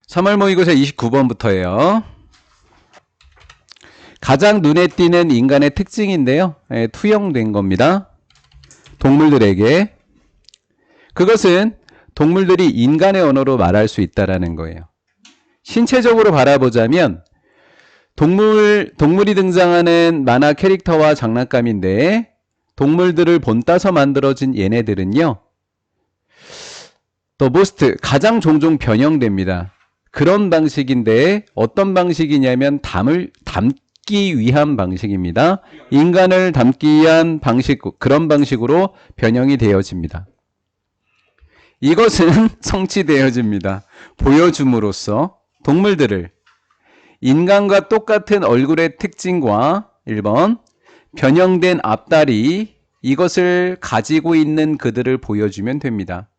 3월 모의고사 29번부터예요. 가장 눈에 띄는 인간의 특징인데요. 투영된 겁니다. 동물들에게. 그것은 동물들이 인간의 언어로 말할 수 있다는 거예요. 신체적으로 바라보자면 동물이 등장하는 만화 캐릭터와 장난감인데 동물들을 본따서 만들어진 얘네들은요. 더 모스트 가장 종종 변형됩니다. 그런 방식인데 어떤 방식이냐면 담기 위한 방식입니다. 인간을 담기 위한 방식, 그런 방식으로 변형이 되어집니다. 이것은 성취되어집니다. 보여줌으로써 동물들을 인간과 똑같은 얼굴의 특징과 1번 변형된 앞다리 이것을 가지고 있는 그들을 보여주면 됩니다.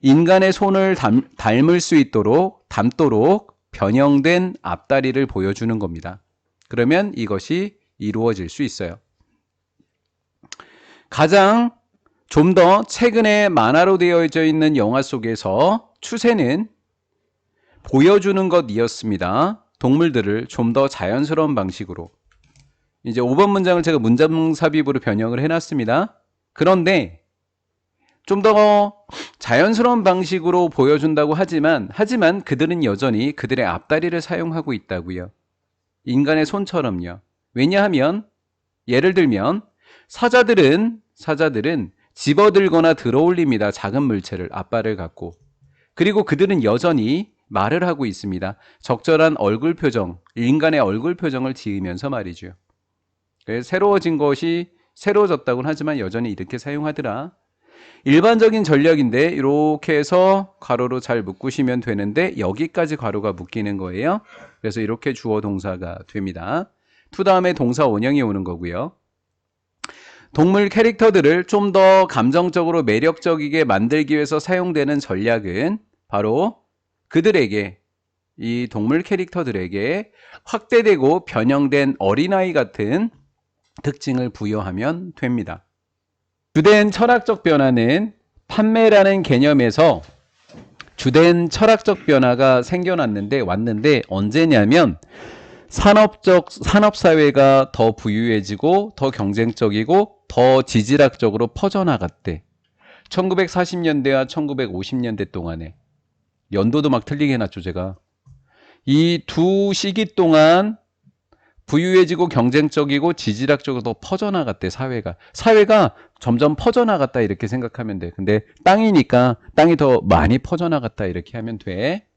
인간의 손을 닮을 수 있도록 닮도록 변형된 앞다리를 보여주는 겁니다. 그러면 이것이 이루어질 수 있어요. 가장 좀 더 최근에 만화로 되어져 있는 영화 속에서 추세는 보여주는 것이었습니다. 동물들을 좀 더 자연스러운 방식으로. 이제 5번 문장을 제가 문장 삽입으로 변형을 해놨습니다. 그런데 좀 더 자연스러운 방식으로 보여준다고 하지만 그들은 여전히 그들의 앞다리를 사용하고 있다고요. 인간의 손처럼요. 왜냐하면 예를 들면 사자들은 집어들거나 들어올립니다. 작은 물체를 앞발을 갖고. 그리고 그들은 여전히 말을 하고 있습니다. 적절한 얼굴 표정, 인간의 얼굴 표정을 지으면서 말이죠. 새로워진 것이 새로워졌다고는 하지만 여전히 이렇게 사용하더라. 일반적인 전략인데 이렇게 해서 괄호로 잘 묶으시면 되는데 여기까지 괄호가 묶이는 거예요. 그래서 이렇게 주어 동사가 됩니다. to 다음에 동사 원형이 오는 거고요. 동물 캐릭터들을 좀 더 감정적으로 매력적이게 만들기 위해서 사용되는 전략은 바로 그들에게, 이 동물 캐릭터들에게 확대되고 변형된 어린아이 같은 특징을 부여하면 됩니다. 주된 철학적 변화는 판매라는 개념에서 주된 철학적 변화가 왔는데 언제냐면 산업사회가 더 부유해지고 더 경쟁적이고 더 지질학적으로 퍼져나갔대. 1940년대와 1950년대 동안에. 연도도 막 틀리게 해놨죠, 제가. 이 두 시기 동안 부유해지고 경쟁적이고 지질학적으로 더 퍼져나갔대, 사회가. 사회가 점점 퍼져나갔다 이렇게 생각하면 돼. 근데 땅이니까 땅이 더 많이 퍼져나갔다 이렇게 하면 돼.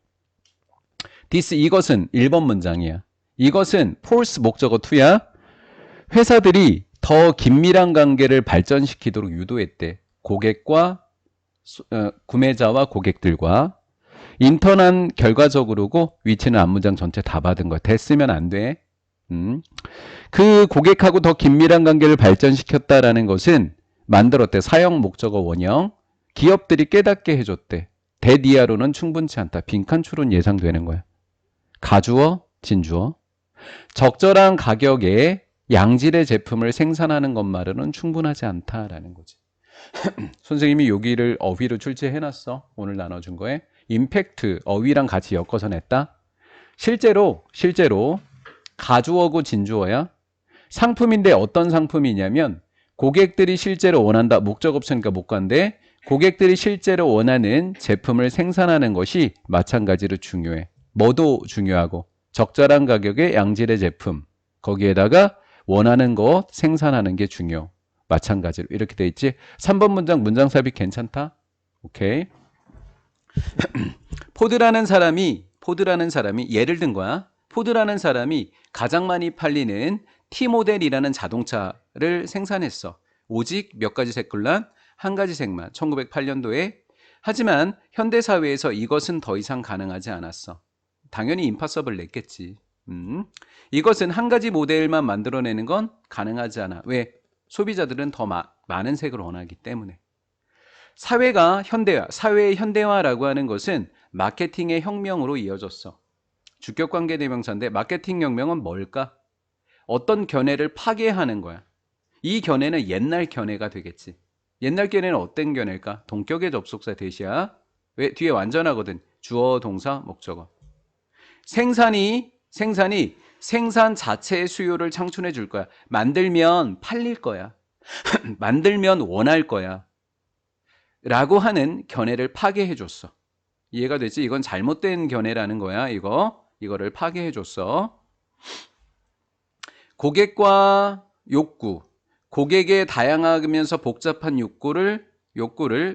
이것은 1번 문장이야. 이것은 force 목적어 to야. 회사들이 더 긴밀한 관계를 발전시키도록 유도했대. 구매자와 고객들과. 인턴한 결과적으로고 위치는 앞문장 전체 다 받은 거야. 됐으면 안 돼. 그 고객하고 더 긴밀한 관계를 발전시켰다라는 것은 만들었대. 사용 목적어 원형. 기업들이 깨닫게 해줬대. that 이하로는 충분치 않다. 빈칸 추론 예상되는 거야. 가주어, 진주어. 적절한 가격에 양질의 제품을 생산하는 것만으로는 충분하지 않다라는 거지. 선생님이 여기를 어휘로 출제해놨어. 오늘 나눠준 거에. 임팩트, 어휘랑 같이 엮어서 냈다. 실제로 가주어고 진주어야. 상품인데 어떤 상품이냐면 고객들이 실제로 원한다. 목적 없으니까 못 간대. 고객들이 실제로 원하는 제품을 생산하는 것이 마찬가지로 중요해. 뭐도 중요하고 적절한 가격에 양질의 제품, 거기에다가 원하는 것 생산하는 게 중요. 마찬가지로 이렇게 돼 있지. 3번 문장 삽입 괜찮다? 오케이. 포드라는 사람이 예를 든 거야. 포드라는 사람이 가장 많이 팔리는 T모델이라는 자동차를 생산했어. 오직 몇 가지 색깔란 한 가지 색만. 1908년도에. 하지만 현대사회에서 이것은 더 이상 가능하지 않았어. 당연히 임파서블 냈겠지. 이것은 한 가지 모델만 만들어내는 건 가능하지 않아. 왜? 소비자들은 더 많은 색을 원하기 때문에. 사회의 현대화라고 하는 것은 마케팅의 혁명으로 이어졌어. 주격관계 대명사인데 마케팅 혁명은 뭘까? 어떤 견해를 파괴하는 거야. 이 견해는 옛날 견해가 되겠지. 옛날 견해는 어떤 견해일까? 동격의 접속사 대시야. 왜? 뒤에 완전하거든. 주어, 동사, 목적어. 생산이 생산 자체의 수요를 창출해 줄 거야. 만들면 팔릴 거야. 만들면 원할 거야. 라고 하는 견해를 파괴해 줬어. 이해가 되지? 이건 잘못된 견해라는 거야. 이거를 파괴해 줬어. 고객과 욕구, 고객의 다양하면서 복잡한 욕구를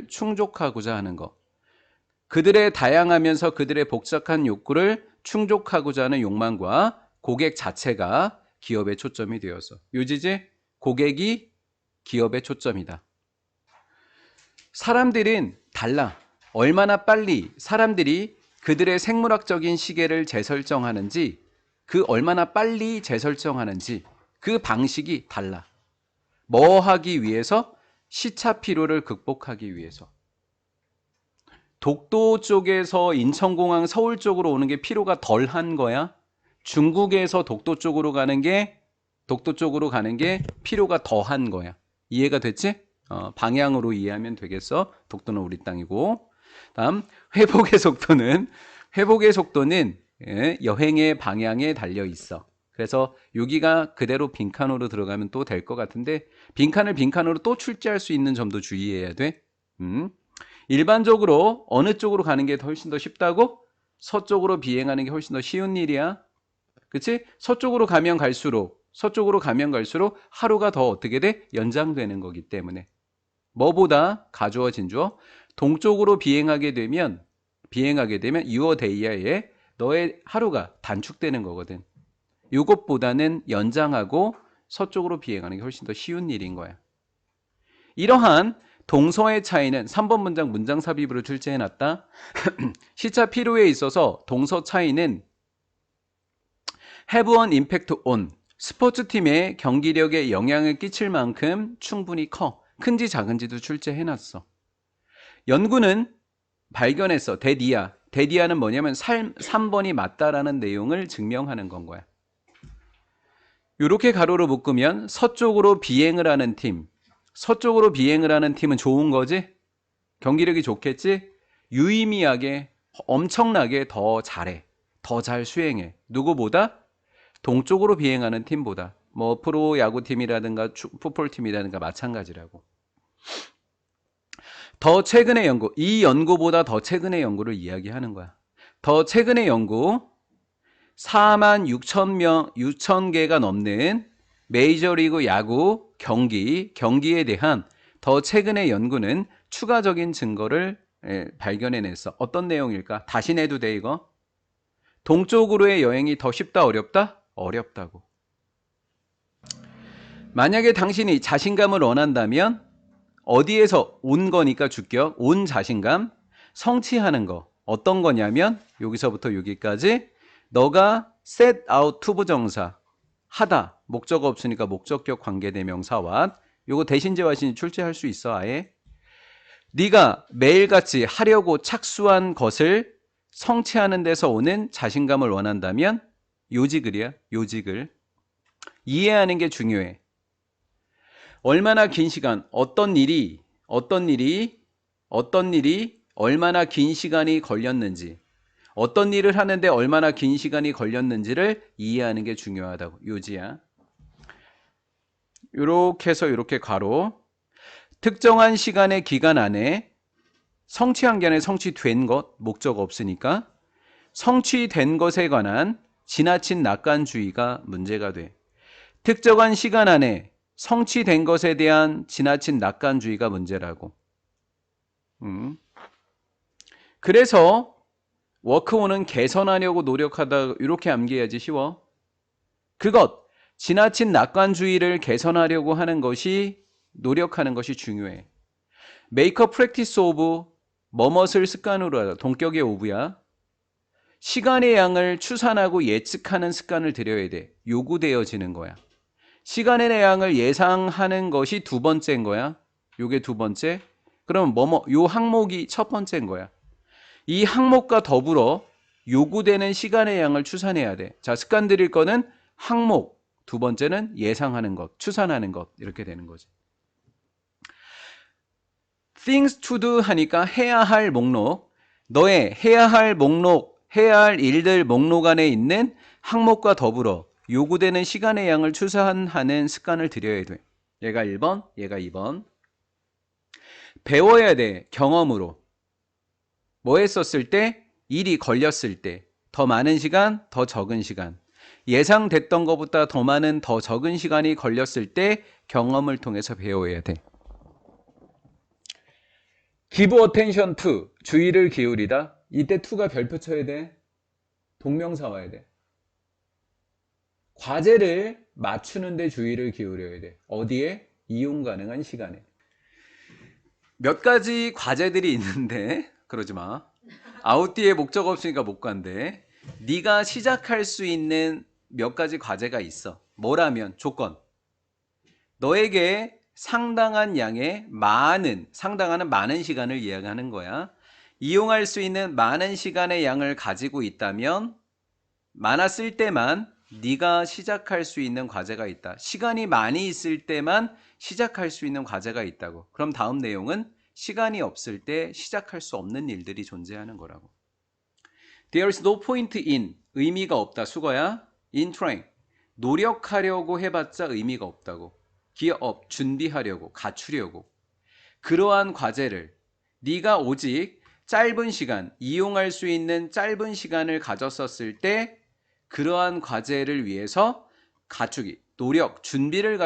충족하고자 하는 거. 그들의 다양하면서 그들의 복잡한 욕구를 충족하고자 하는 욕망과 고객 자체가 기업의 초점이 되어서. 요지지? 고객이 기업의 초점이다. 사람들은 달라. 얼마나 빨리 사람들이 그들의 생물학적인 시계를 재설정하는지, 그 얼마나 빨리 재설정하는지 그 방식이 달라. 뭐 하기 위해서? 시차 피로를 극복하기 위해서. 독도 쪽에서 인천공항 서울 쪽으로 오는 게 피로가 덜한 거야? 중국에서 독도 쪽으로 가는 게 피로가 더한 거야. 이해가 됐지? 방향으로 이해하면 되겠어. 독도는 우리 땅이고. 다음 회복의 속도는 여행의 방향에 달려 있어. 그래서 여기가 그대로 빈칸으로 들어가면 또 될 것 같은데 빈칸으로 또 출제할 수 있는 점도 주의해야 돼. 일반적으로 어느 쪽으로 가는 게 훨씬 더 쉽다고? 서쪽으로 비행하는 게 훨씬 더 쉬운 일이야. 그치? 서쪽으로 가면 갈수록 하루가 더 어떻게 돼? 연장되는 거기 때문에. 뭐보다 가주어 진주어? 동쪽으로 비행하게 되면 your day에 너의 하루가 단축되는 거거든. 이것보다는 연장하고 서쪽으로 비행하는 게 훨씬 더 쉬운 일인 거야. 이러한 동서의 차이는 3번 문장 삽입으로 출제해놨다. 시차 필요에 있어서 동서 차이는 have an impact on 스포츠팀의 경기력에 영향을 끼칠 만큼 충분히 커. 큰지 작은지도 출제해놨어. 연구는 발견했어. 데디아는 뭐냐면 3번이 맞다라는 내용을 증명하는 건 거야. 이렇게 가로로 묶으면 서쪽으로 비행을 하는 팀은 좋은 거지? 경기력이 좋겠지? 유의미하게 엄청나게 더 잘해. 더 잘 수행해. 누구보다? 동쪽으로 비행하는 팀보다. 뭐 프로 야구팀이라든가 풋볼팀이라든가 마찬가지라고. 더 최근의 연구, 이 연구보다 더 최근의 연구를 이야기하는 거야. 더 최근의 연구, 46,000개가 넘는 메이저리그 야구 경기에 대한 더 최근의 연구는 추가적인 증거를 발견해냈어. 어떤 내용일까? 다시 내도 돼 이거. 동쪽으로의 여행이 더 쉽다 어렵다? 어렵다고. 만약에 당신이 자신감을 원한다면 어디에서 온 거니까 주격, 온 자신감, 성취하는 거. 어떤 거냐면 여기서부터 여기까지 너가 set out to 부정사 하다, 목적어 없으니까 목적격 관계대명사와 요거 대신제와신이 출제할 수 있어 아예. 네가 매일같이 하려고 착수한 것을 성취하는 데서 오는 자신감을 원한다면 요지글이야. 요지글. 이해하는 게 중요해. 얼마나 긴 시간, 어떤 일이 얼마나 긴 시간이 걸렸는지, 어떤 일을 하는데 얼마나 긴 시간이 걸렸는지를 이해하는 게 중요하다고. 요지야. 요렇게 해서 요렇게 가로. 특정한 시간의 기간 안에 성취한 게 아니라 성취된 것, 목적 없으니까 성취된 것에 관한 지나친 낙관주의가 문제가 돼. 특정한 시간 안에 성취된 것에 대한 지나친 낙관주의가 문제라고. 그래서 워크온은 개선하려고 노력하다 이렇게 암기해야지 쉬워. 그것, 지나친 낙관주의를 개선하려고 하는 것이 노력하는 것이 중요해. Make a practice of 뭐뭇을 습관으로 하다. 동격의 오브야. 시간의 양을 추산하고 예측하는 습관을 들여야 돼. 요구되어지는 거야. 시간의 양을 예상하는 것이 두 번째인 거야. 요게 두 번째. 그럼 요 항목이 첫 번째인 거야. 이 항목과 더불어 요구되는 시간의 양을 추산해야 돼. 자, 습관 들일 거는 항목, 두 번째는 예상하는 것, 추산하는 것 이렇게 되는 거지. Things to do 하니까 해야 할 목록. 너의 해야 할 목록, 해야 할 일들 목록 안에 있는 항목과 더불어 요구되는 시간의 양을 추산하는 습관을 들여야 돼. 얘가 1번, 얘가 2번. 배워야 돼. 경험으로. 뭐 했었을 때? 일이 걸렸을 때. 더 많은 시간, 더 적은 시간. 예상됐던 것보다 더 많은, 더 적은 시간이 걸렸을 때 경험을 통해서 배워야 돼. Give attention to. 주의를 기울이다. 이때 to가 별표 쳐야 돼. 동명사 와야 돼. 과제를 맞추는데 주의를 기울여야 돼. 어디에? 이용 가능한 시간에. 몇 가지 과제들이 있는데 그러지 마. 아웃 뒤에 목적 없으니까 못 간대. 네가 시작할 수 있는 몇 가지 과제가 있어. 뭐라면? 조건. 너에게 상당한 양의 상당한 많은 시간을 이야기하는 거야. 이용할 수 있는 많은 시간의 양을 가지고 있다면 많았을 때만 네가 시작할 수 있는 과제가 있다. 시간이 많이 있을 때만 시작할 수 있는 과제가 있다고. 그럼 다음 내용은 시간이 없을 때 시작할 수 없는 일들이 존재하는 거라고. There is no point in. 의미가 없다. 수거야. In trying. 노력하려고 해봤자 의미가 없다고. gear up. 준비하려고. 갖추려고. 그러한 과제를 네가 오직 짧은 시간, 이용할 수 있는 짧은 시간을 가졌었을 때 그러한 과제를 위해서 갖추기, 노력, 준비를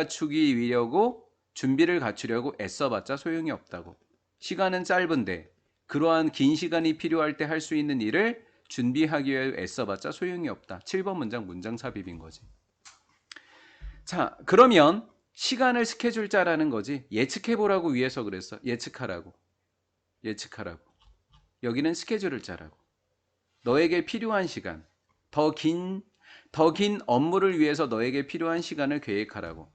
갖추려고 애써봤자 소용이 없다고. 시간은 짧은데 그러한 긴 시간이 필요할 때 할 수 있는 일을 준비하기 위해 애써봤자 소용이 없다. 7번 문장 삽입인 거지. 자, 그러면 시간을 스케줄 짜라는 거지. 예측해보라고 위해서 그랬어. 예측하라고. 여기는 스케줄을 짜라고. 너에게 필요한 시간, 더 긴 업무를 위해서 너에게 필요한 시간을 계획하라고.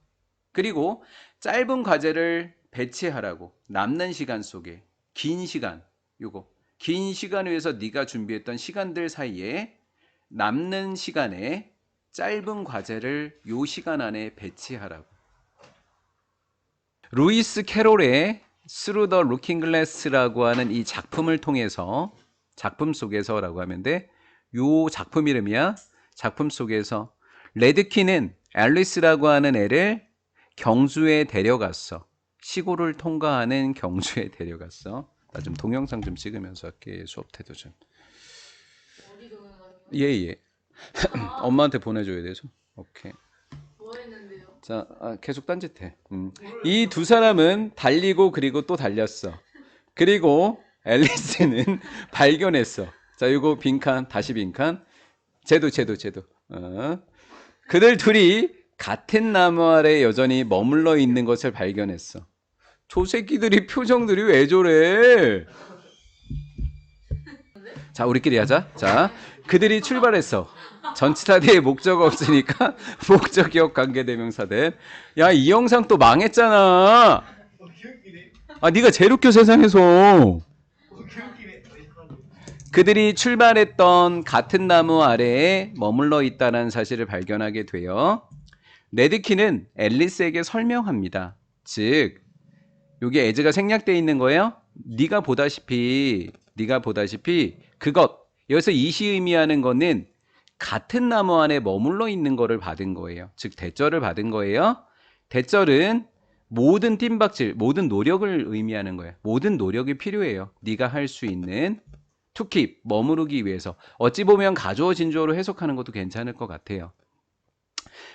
그리고 짧은 과제를 배치하라고. 남는 시간 속에 긴 시간을 위해서 네가 준비했던 시간들 사이에 남는 시간에 짧은 과제를 요 시간 안에 배치하라고. 루이스 캐롤의 Through the Looking Glass라고 하는 이 작품을 통해서, 작품 속에서라고 하면 돼. 요 작품 이름이야. 작품 속에서 레드키는 앨리스라고 하는 애를 경주에 데려갔어. 시골을 통과하는 경주에 데려갔어. 나 좀 동영상 좀 찍으면서 할게. 수업 태도 좀. 어디 동영상이요? 예. 엄마한테 보내줘야 돼서. 오케이. 뭐 했는데요? 자, 계속 딴짓해. 이 두 사람은 달리고 그리고 또 달렸어. 그리고 앨리스는 발견했어. 자, 이거 빈칸, 다시 빈칸. 제도. 그들 둘이 같은 나무 아래 여전히 머물러 있는 것을 발견했어. 저 새끼들이 표정들이 왜 저래? 자, 우리끼리 하자. 자, 그들이 출발했어. 전치사 뒤에 목적 없으니까 목적격 관계대명사들. 야, 이 영상 또 망했잖아. 네가 제일 웃겨 세상에서. 그들이 출발했던 같은 나무 아래에 머물러 있다는 사실을 발견하게 되어 레드키는 앨리스에게 설명합니다. 즉, 여기 as가 생략되어 있는 거예요. 네가 보다시피 그것, 여기서 이시 의미하는 거는 같은 나무 안에 머물러 있는 거를 받은 거예요. 즉 대절을 받은 거예요. 대절은 모든 뜀박질, 모든 노력을 의미하는 거예요. 모든 노력이 필요해요. 네가 할 수 있는 to keep, 머무르기 위해서. 어찌 보면 가주어 진주어로 해석하는 것도 괜찮을 것 같아요.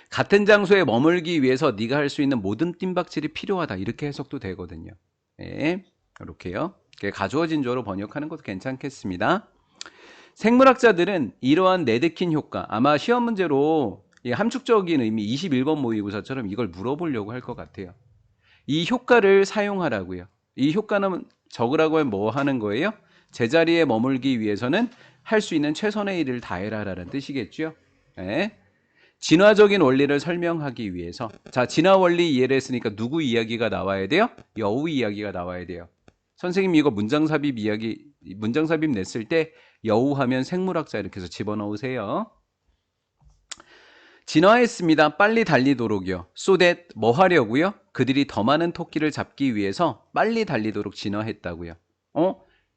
같은 장소에 머물기 위해서 네가 할 수 있는 모든 뜀박질이 필요하다. 이렇게 해석도 되거든요. 네, 이렇게요. 가주어 진주어로 번역하는 것도 괜찮겠습니다. 생물학자들은 이러한 레드킨 효과, 아마 시험 문제로 함축적인 의미 21번 모의고사처럼 이걸 물어보려고 할 것 같아요. 이 효과를 사용하라고요. 이 효과는 적으라고 하면 뭐 하는 거예요? 제자리에 머물기 위해서는 할 수 있는 최선의 일을 다해라라는 뜻이겠죠. 네. 진화적인 원리를 설명하기 위해서. 자, 진화 원리 이해를 했으니까 누구 이야기가 나와야 돼요? 여우 이야기가 나와야 돼요. 선생님 이거 문장 삽입 냈을 때 여우 하면 생물학자 이렇게 해서 집어넣으세요. 진화했습니다. 빨리 달리도록이요. So that 뭐 하려고요? 그들이 더 많은 토끼를 잡기 위해서 빨리 달리도록 진화했다고요.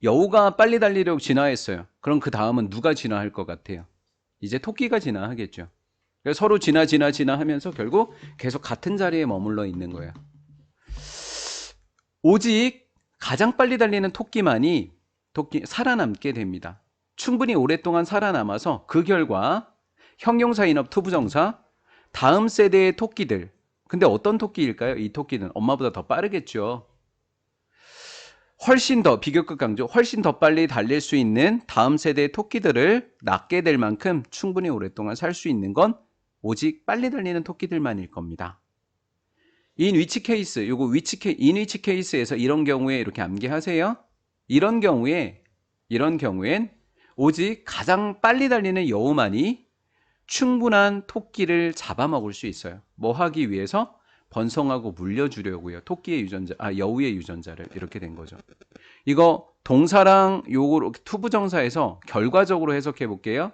여우가 빨리 달리려고 진화했어요. 그럼 그 다음은 누가 진화할 것 같아요? 이제 토끼가 진화하겠죠. 그래서 서로 진화하면서 결국 계속 같은 자리에 머물러 있는 거예요. 오직 가장 빨리 달리는 토끼만이 살아남게 됩니다. 충분히 오랫동안 살아남아서 그 결과 형용사, 인업, 투부정사, 다음 세대의 토끼들. 근데 어떤 토끼일까요? 이 토끼는 엄마보다 더 빠르겠죠. 훨씬 더 비교급 강조, 훨씬 더 빨리 달릴 수 있는 다음 세대의 토끼들을 낳게 될 만큼 충분히 오랫동안 살 수 있는 건 오직 빨리 달리는 토끼들만일 겁니다. in which case, in which case에서 이런 경우에 이렇게 암기하세요. 이런 경우엔 오직 가장 빨리 달리는 여우만이 충분한 토끼를 잡아먹을 수 있어요. 뭐 하기 위해서? 번성하고 물려주려고요. 여우의 유전자를. 이렇게 된 거죠. 이거 동사랑 요거 투부정사에서 결과적으로 해석해 볼게요.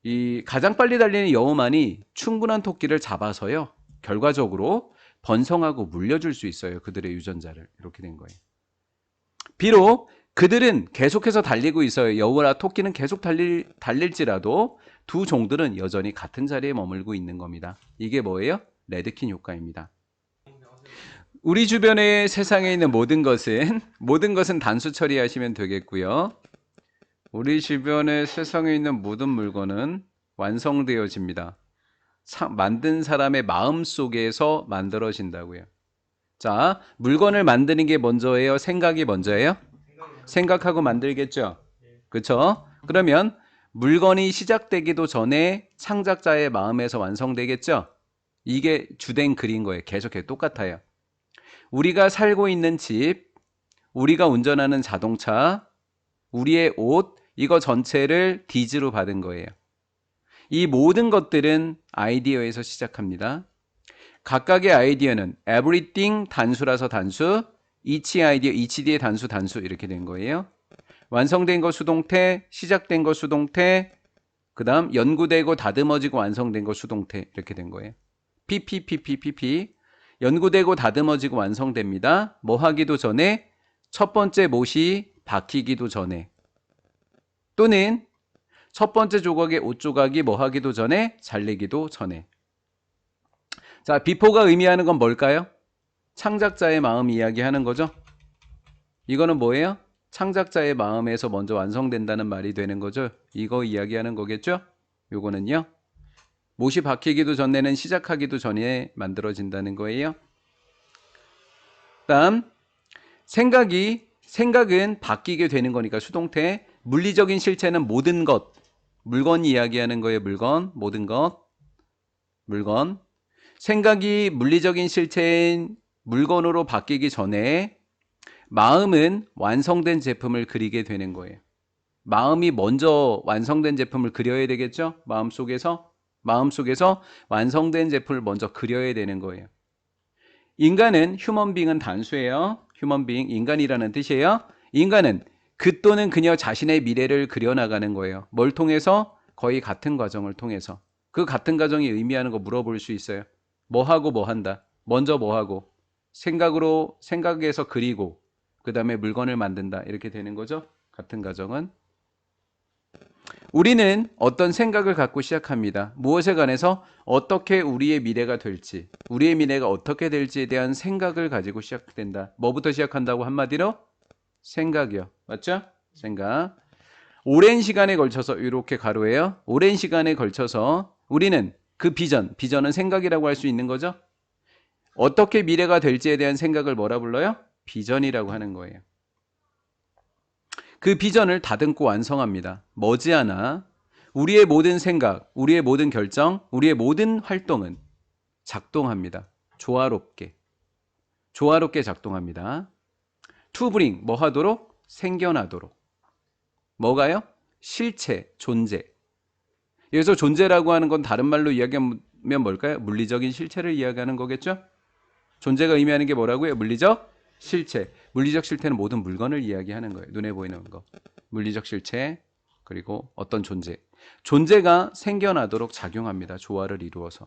이 가장 빨리 달리는 여우만이 충분한 토끼를 잡아서요. 결과적으로 번성하고 물려줄 수 있어요. 그들의 유전자를. 이렇게 된 거예요. 비록 그들은 계속해서 달리고 있어요. 여우나 토끼는 계속 달릴지라도 두 종들은 여전히 같은 자리에 머물고 있는 겁니다. 이게 뭐예요? 레드킨 효과입니다. 우리 주변의 세상에 있는 모든 것은 단수 처리하시면 되겠고요. 우리 주변의 세상에 있는 모든 물건은 완성되어집니다. 만든 사람의 마음 속에서 만들어진다고요. 자, 물건을 만드는 게 먼저예요? 생각이 먼저예요? 생각하고 만들겠죠? 그렇죠? 그러면 물건이 시작되기도 전에 창작자의 마음에서 완성되겠죠? 이게 주된 글인 거예요. 계속해서 똑같아요. 우리가 살고 있는 집, 우리가 운전하는 자동차, 우리의 옷, 이거 전체를 디즈로 받은 거예요. 이 모든 것들은 아이디어에서 시작합니다. 각각의 아이디어는 everything 단수라서 단수, each 아이디어, each 뒤에 단수 이렇게 된 거예요. 완성된 거 수동태, 시작된 거 수동태, 그 다음 연구되고 다듬어지고 완성된 거 수동태 이렇게 된 거예요. PP 연구되고 다듬어지고 완성됩니다. 뭐 하기도 전에 첫 번째 못이 박히기도 전에 또는 첫 번째 조각의 옷 조각이 뭐 하기도 전에 잘리기도 전에. 자, 비포가 의미하는 건 뭘까요? 창작자의 마음 이야기하는 거죠. 이거는 뭐예요? 창작자의 마음에서 먼저 완성된다는 말이 되는 거죠. 이거 이야기하는 거겠죠? 요거는요. 못이 박히기도 전에는 시작하기도 전에 만들어진다는 거예요. 다음 생각은 바뀌게 되는 거니까 수동태. 물리적인 실체는 모든 것. 물건 이야기하는 거예요. 모든 것. 물건. 생각이 물리적인 실체인 물건으로 바뀌기 전에 마음은 완성된 제품을 그리게 되는 거예요. 마음이 먼저 완성된 제품을 그려야 되겠죠? 마음속에서 완성된 제품을 먼저 그려야 되는 거예요. 인간은 휴먼빙은 단수예요. 휴먼빙 인간이라는 뜻이에요. 인간은 그 또는 그녀 자신의 미래를 그려나가는 거예요. 뭘 통해서? 거의 같은 과정을 통해서. 그 같은 과정이 의미하는 거 물어볼 수 있어요. 뭐 하고 뭐 한다. 먼저 뭐 하고 생각에서 그리고 그 다음에 물건을 만든다. 이렇게 되는 거죠. 같은 과정은. 우리는 어떤 생각을 갖고 시작합니다. 무엇에 관해서 어떻게 우리의 미래가 될지, 우리의 미래가 어떻게 될지에 대한 생각을 가지고 시작된다. 뭐부터 시작한다고 한마디로? 생각이요. 맞죠? 생각. 오랜 시간에 걸쳐서 이렇게 가로예요. 오랜 시간에 걸쳐서 우리는 그 비전은 생각이라고 할 수 있는 거죠. 어떻게 미래가 될지에 대한 생각을 뭐라 불러요? 비전이라고 하는 거예요. 그 비전을 다듬고 완성합니다. 머지않아 우리의 모든 생각, 우리의 모든 결정, 우리의 모든 활동은 작동합니다. 조화롭게 작동합니다. To bring, 뭐 하도록? 생겨나도록. 뭐가요? 실체, 존재. 여기서 존재라고 하는 건 다른 말로 이야기하면 뭘까요? 물리적인 실체를 이야기하는 거겠죠? 존재가 의미하는 게 뭐라고요? 물리적 실체. 물리적 실체는 모든 물건을 이야기하는 거예요. 눈에 보이는 거. 물리적 실체, 그리고 어떤 존재. 존재가 생겨나도록 작용합니다. 조화를 이루어서.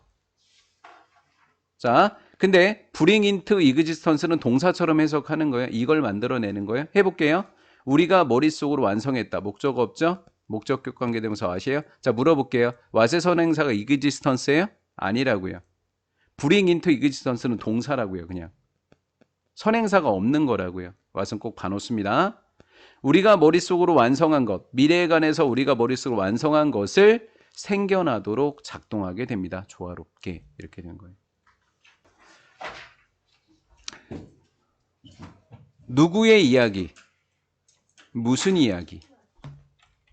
자, 근데 bring into existence는 동사처럼 해석하는 거예요. 이걸 만들어내는 거예요. 해볼게요. 우리가 머릿속으로 완성했다. 목적 없죠? 목적격 관계대명사 what이에요? 자, 물어볼게요. what의 선행사가 existence예요? 아니라고요. bring into existence는 동사라고요. 그냥. 선행사가 없는 거라고요. what은 꼭 봐놓습니다. 우리가 머릿속으로 완성한 것, 미래에 관해서 우리가 머릿속으로 완성한 것을 생겨나도록 작동하게 됩니다. 조화롭게. 이렇게 되는 거예요. 누구의 이야기? 무슨 이야기?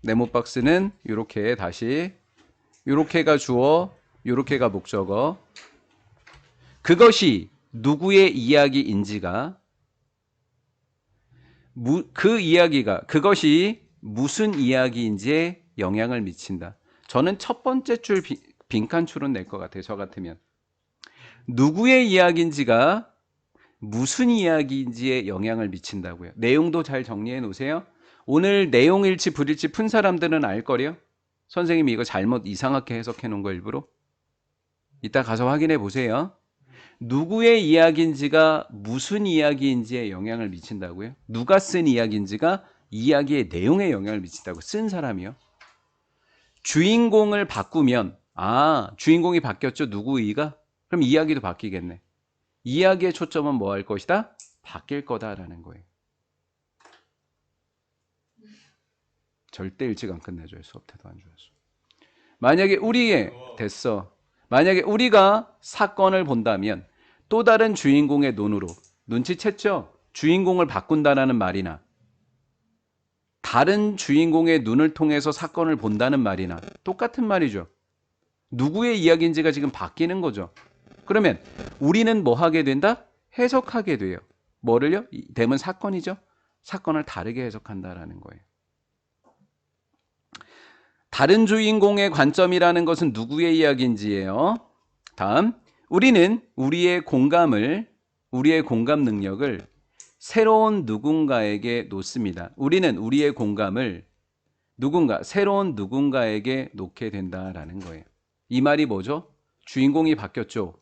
네모 박스는 이렇게 다시 이렇게가 주어, 이렇게가 목적어. 그것이 누구의 이야기인지가 그 이야기가 그것이 무슨 이야기인지에 영향을 미친다. 저는 첫 번째 줄 빈칸 줄은 낼 것 같아요. 저 같으면 누구의 이야기인지가 무슨 이야기인지에 영향을 미친다고요. 내용도 잘 정리해 놓으세요. 오늘 내용일치 불일치 푼 사람들은 알 거래요. 선생님이 이거 잘못 이상하게 해석해 놓은 거 일부러. 이따 가서 확인해 보세요. 누구의 이야기인지가 무슨 이야기인지에 영향을 미친다고요? 누가 쓴 이야기인지가 이야기의 내용에 영향을 미친다고. 쓴 사람이요. 주인공을 바꾸면 주인공이 바뀌었죠. 누구이가? 그럼 이야기도 바뀌겠네. 이야기의 초점은 뭐 할 것이다? 바뀔 거다라는 거예요. 절대 일찍 안 끝내줘요. 수업 태도 안 좋아서. 만약에 만약에 우리가 사건을 본다면 또 다른 주인공의 눈으로 눈치챘죠? 주인공을 바꾼다라는 말이나 다른 주인공의 눈을 통해서 사건을 본다는 말이나 똑같은 말이죠. 누구의 이야기인지가 지금 바뀌는 거죠. 그러면 우리는 뭐 하게 된다? 해석하게 돼요. 뭐를요? 대문 사건이죠. 사건을 다르게 해석한다라는 거예요. 다른 주인공의 관점이라는 것은 누구의 이야기인지예요. 다음, 우리는 우리의 공감 능력을 새로운 누군가에게 놓습니다. 우리는 우리의 공감을 새로운 누군가에게 놓게 된다라는 거예요. 이 말이 뭐죠? 주인공이 바뀌었죠.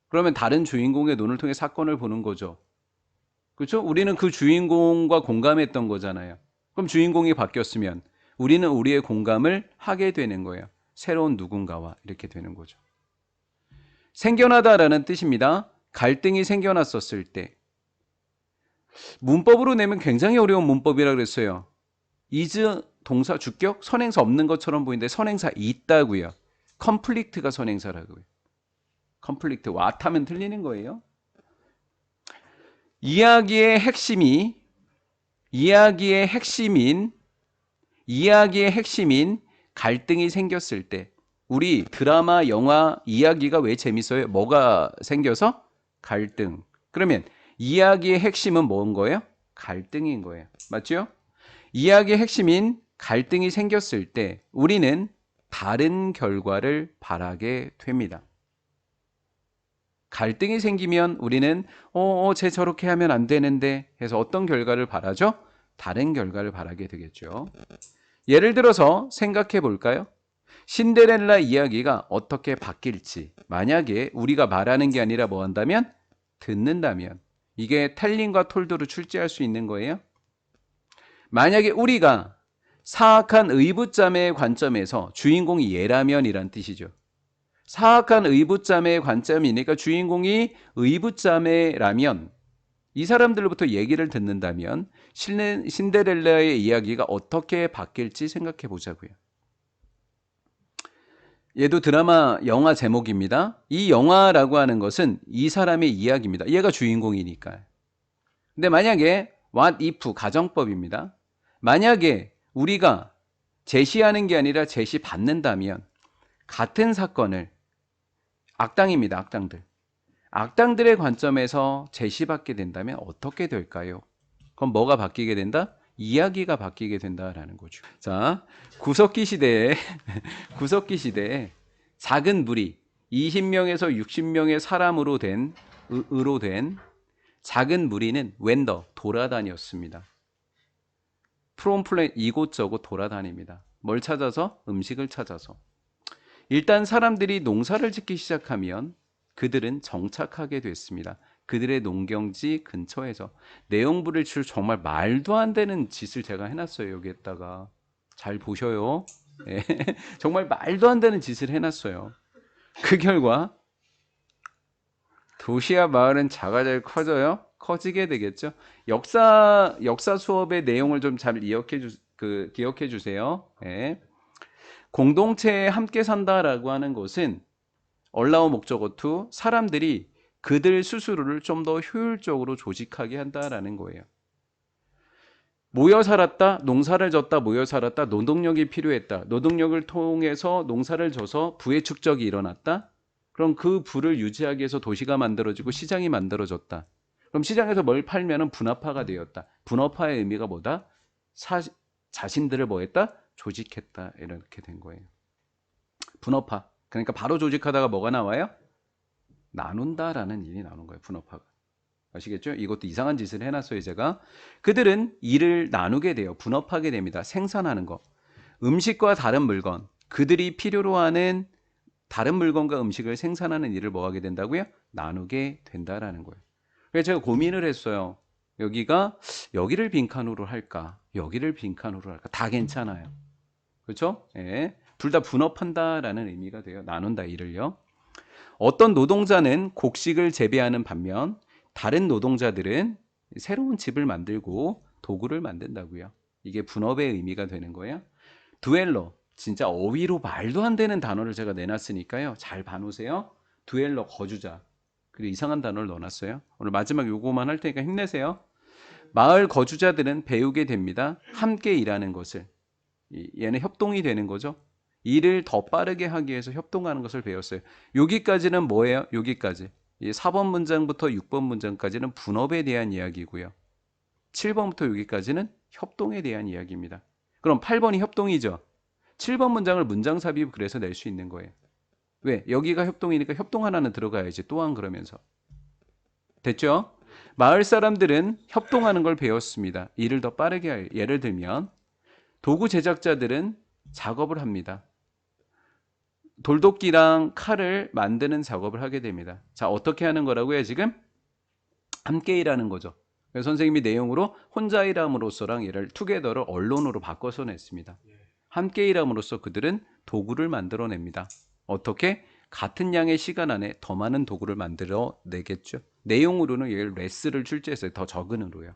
그러면 다른 주인공의 눈을 통해 사건을 보는 거죠. 그렇죠? 우리는 그 주인공과 공감했던 거잖아요. 그럼 주인공이 바뀌었으면 우리는 우리의 공감을 하게 되는 거예요. 새로운 누군가와 이렇게 되는 거죠. 생겨나다라는 뜻입니다. 갈등이 생겨났었을 때 문법으로 내면 굉장히 어려운 문법이라고 그랬어요. is 동사 주격 선행사 없는 것처럼 보이는데 선행사 있다고요. conflict가 선행사라고요. conflict what 하면 틀리는 거예요. 이야기의 핵심인 갈등이 생겼을 때 우리 드라마, 영화, 이야기가 왜 재밌어요? 뭐가 생겨서? 갈등. 그러면 이야기의 핵심은 뭔 거예요? 갈등인 거예요. 맞죠? 이야기의 핵심인 갈등이 생겼을 때 우리는 다른 결과를 바라게 됩니다. 갈등이 생기면 우리는 쟤 저렇게 하면 안 되는데 해서 어떤 결과를 바라죠? 다른 결과를 바라게 되겠죠. 예를 들어서 생각해 볼까요? 신데렐라 이야기가 어떻게 바뀔지 만약에 우리가 말하는 게 아니라 뭐 한다면? 듣는다면 이게 텔링과 톨드로 출제할 수 있는 거예요. 만약에 우리가 사악한 의붓자매의 관점에서 주인공이 얘라면 이란 뜻이죠. 사악한 의붓자매의 관점이니까 주인공이 의붓자매라면 이 사람들로부터 얘기를 듣는다면 신데렐라의 이야기가 어떻게 바뀔지 생각해 보자고요. 얘도 드라마 영화 제목입니다. 이 영화라고 하는 것은 이 사람의 이야기입니다. 얘가 주인공이니까. 근데 만약에 what if 가정법입니다. 만약에 우리가 제시하는 게 아니라 제시받는다면 같은 사건을 악당입니다. 악당들의 관점에서 제시받게 된다면 어떻게 될까요? 그럼 뭐가 바뀌게 된다? 이야기가 바뀌게 된다라는 거죠. 자, 구석기 시대에 작은 무리 20명에서 60명의 사람으로 된 작은 무리는 웬더 돌아다녔습니다. 프롬플랜 이곳저곳 돌아다닙니다. 뭘 찾아서? 음식을 찾아서. 일단 사람들이 농사를 짓기 시작하면 그들은 정착하게 됐습니다. 그들의 농경지 근처에서. 내용 부리출 정말 말도 안 되는 짓을 제가 해놨어요. 여기에다가 잘 보셔요. 예. 정말 말도 안 되는 짓을 해놨어요. 그 결과 도시와 마을은 작아져 커져요. 커지게 되겠죠. 역사 수업의 내용을 좀 잘 기억해 주세요. 예. 공동체에 함께 산다라고 하는 것은 얼라오 목적어 2 사람들이 그들 스스로를 좀 더 효율적으로 조직하게 한다라는 거예요. 모여 살았다, 농사를 졌다, 모여 살았다, 노동력이 필요했다. 노동력을 통해서 농사를 져서 부의 축적이 일어났다. 그럼 그 부를 유지하기 위해서 도시가 만들어지고 시장이 만들어졌다. 그럼 시장에서 뭘 팔면은 분업화가 되었다. 분업화의 의미가 뭐다? 자신들을 뭐 했다? 조직했다. 이렇게 된 거예요. 분업화. 그러니까 바로 조직하다가 뭐가 나와요? 나눈다라는 일이 나오는 거예요. 분업화가. 아시겠죠? 이것도 이상한 짓을 해놨어요, 제가. 그들은 일을 나누게 돼요. 분업하게 됩니다. 생산하는 거. 음식과 다른 물건. 그들이 필요로 하는 다른 물건과 음식을 생산하는 일을 뭐 하게 된다고요? 나누게 된다라는 거예요. 그래서 제가 고민을 했어요. 여기를 빈칸으로 할까? 여기를 빈칸으로 할까? 다 괜찮아요. 그렇죠? 예. 둘 다 분업한다라는 의미가 돼요. 나눈다 일을요. 어떤 노동자는 곡식을 재배하는 반면 다른 노동자들은 새로운 집을 만들고 도구를 만든다고요. 이게 분업의 의미가 되는 거예요. 두엘러, 진짜 어휘로 말도 안 되는 단어를 제가 내놨으니까요. 잘 봐놓으세요. 두엘러, 거주자. 그리고 이상한 단어를 넣어놨어요. 오늘 마지막 요거만 할 테니까 힘내세요. 마을 거주자들은 배우게 됩니다. 함께 일하는 것을. 얘는 협동이 되는 거죠. 일을 더 빠르게 하기 위해서 협동하는 것을 배웠어요. 여기까지는 뭐예요? 여기까지. 4번 문장부터 6번 문장까지는 분업에 대한 이야기고요. 7번부터 여기까지는 협동에 대한 이야기입니다. 그럼 8번이 협동이죠. 7번 문장을 문장 삽입 그래서 낼 수 있는 거예요. 왜? 여기가 협동이니까 협동 하나는 들어가야지. 또한 그러면서. 됐죠? 마을 사람들은 협동하는 걸 배웠습니다. 일을 더 빠르게 할. 예를 들면 도구 제작자들은 작업을 합니다. 돌도끼랑 칼을 만드는 작업을 하게 됩니다. 자, 어떻게 하는 거라고요, 지금? 함께 일하는 거죠. 그래서 선생님이 내용으로 혼자 일함으로써랑 얘를 투게더를 언론으로 바꿔서 냈습니다. 함께 일함으로써 그들은 도구를 만들어냅니다. 어떻게? 같은 양의 시간 안에 더 많은 도구를 만들어 내겠죠. 내용으로는 얘를 레스를 출제했어요. 더 적은으로요.